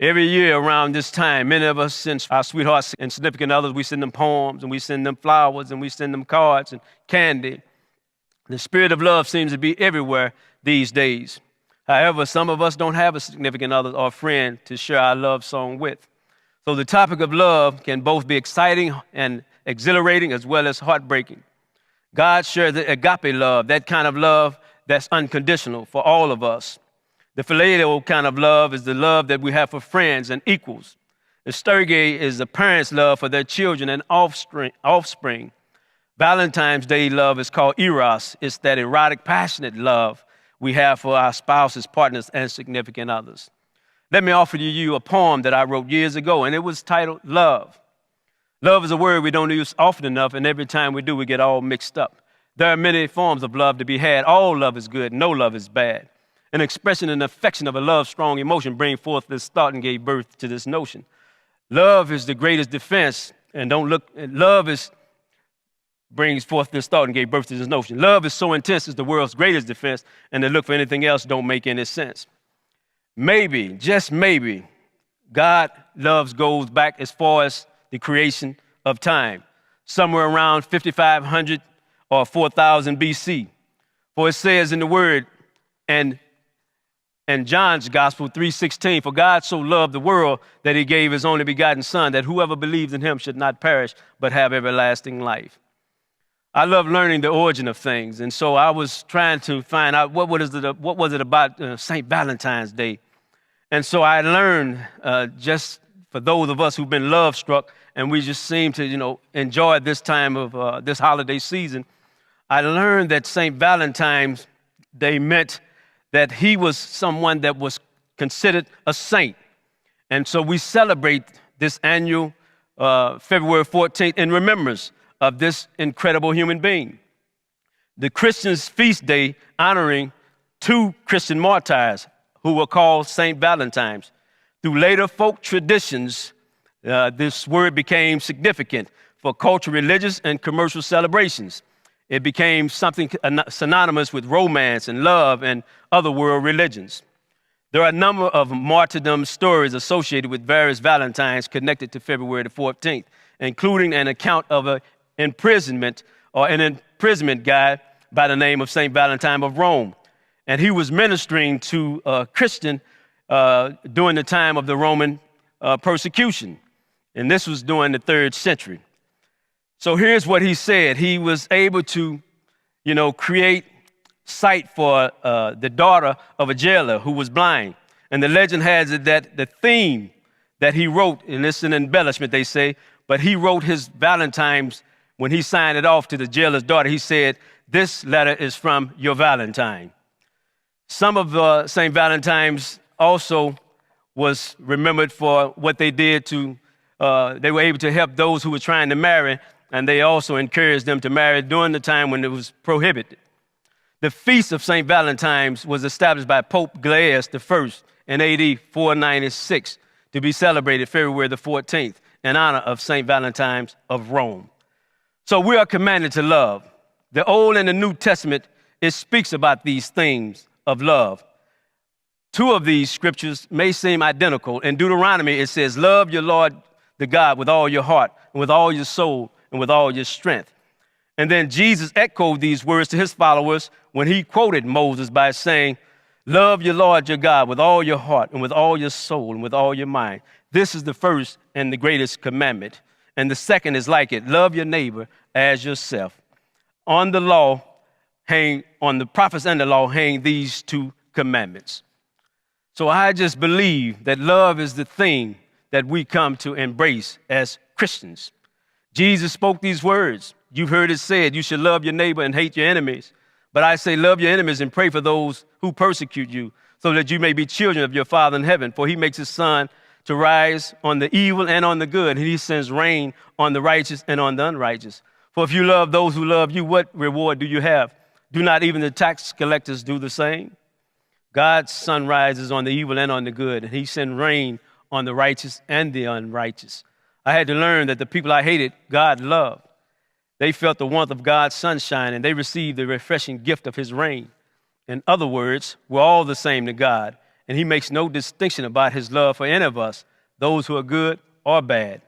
Every year around this time, many of us send our sweethearts and significant others, we send them poems and we send them flowers and we send them cards and candy. The spirit of love seems to be everywhere these days. However, some of us don't have a significant other or friend to share our love song with. So the topic of love can both be exciting and exhilarating as well as heartbreaking. God shares the agape love, that kind of love that's unconditional for all of us. The phileo kind of love is the love that we have for friends and equals. The storge is the parents' love for their children and offspring. Valentine's Day love is called eros. It's that erotic, passionate love we have for our spouses, partners, and significant others. Let me offer to you a poem that I wrote years ago, and it was titled Love. Love is a word we don't use often enough, and every time we do, we get all mixed up. There are many forms of love to be had. All love is good. No love is bad. An expression and affection of a love-strong emotion bring forth this thought and gave birth to this notion. Love is the greatest defense, and brings forth this thought and gave birth to this notion. Love is so intense it's the world's greatest defense, and to look for anything else don't make any sense. Maybe, just maybe, God loves goes back as far as the creation of time, somewhere around 5,500 or 4,000 BC. For it says in the word, and John's Gospel 3:16, for God so loved the world that he gave his only begotten Son, that whoever believes in him should not perish, but have everlasting life. I love learning the origin of things, and so I was trying to find out what was it about St. Valentine's Day. And so I learned, just for those of us who've been love-struck, and we just seem to, enjoy this time of this holiday season, I learned that St. Valentine's Day meant that he was someone that was considered a saint. And so we celebrate this annual February 14th in remembrance of this incredible human being. The Christians' feast day honoring two Christian martyrs who were called St. Valentines. Through later folk traditions, this word became significant for cultural, religious, and commercial celebrations. It became something synonymous with romance and love and other world religions. There are a number of martyrdom stories associated with various Valentines connected to February the 14th, including an account of an imprisonment guy by the name of St. Valentine of Rome. And he was ministering to a Christian during the time of the Roman persecution. And this was during the 3rd century. So here's what he said. He was able to, create sight for the daughter of a jailer who was blind. And the legend has it that the theme that he wrote, and this is an embellishment, they say, but he wrote his Valentine's when he signed it off to the jailer's daughter. He said, "This letter is from your Valentine." Some of St. Valentine's also was remembered for what they did to, they were able to help those who were trying to marry, and they also encouraged them to marry during the time when it was prohibited. The Feast of St. Valentine's was established by Pope Gaius I in AD 496 to be celebrated February the 14th in honor of St. Valentine's of Rome. So we are commanded to love. The Old and the New Testament, it speaks about these things of love. Two of these scriptures may seem identical. In Deuteronomy, it says, love your Lord the God with all your heart and with all your soul and with all your strength. And then Jesus echoed these words to his followers when he quoted Moses by saying, love your Lord your God with all your heart and with all your soul and with all your mind. This is the first and the greatest commandment. And the second is like it, love your neighbor as yourself. On the prophets and the law hang these two commandments. So I just believe that love is the thing that we come to embrace as Christians. Jesus spoke these words. You've heard it said, you should love your neighbor and hate your enemies. But I say, love your enemies and pray for those who persecute you, so that you may be children of your Father in heaven. For he makes his sun to rise on the evil and on the good, and he sends rain on the righteous and on the unrighteous. For if you love those who love you, what reward do you have? Do not even the tax collectors do the same? God's sun rises on the evil and on the good, and he sends rain on the righteous and the unrighteous. I had to learn that the people I hated, God loved. They felt the warmth of God's sunshine, and they received the refreshing gift of his rain. In other words, we're all the same to God, and he makes no distinction about his love for any of us, those who are good or bad.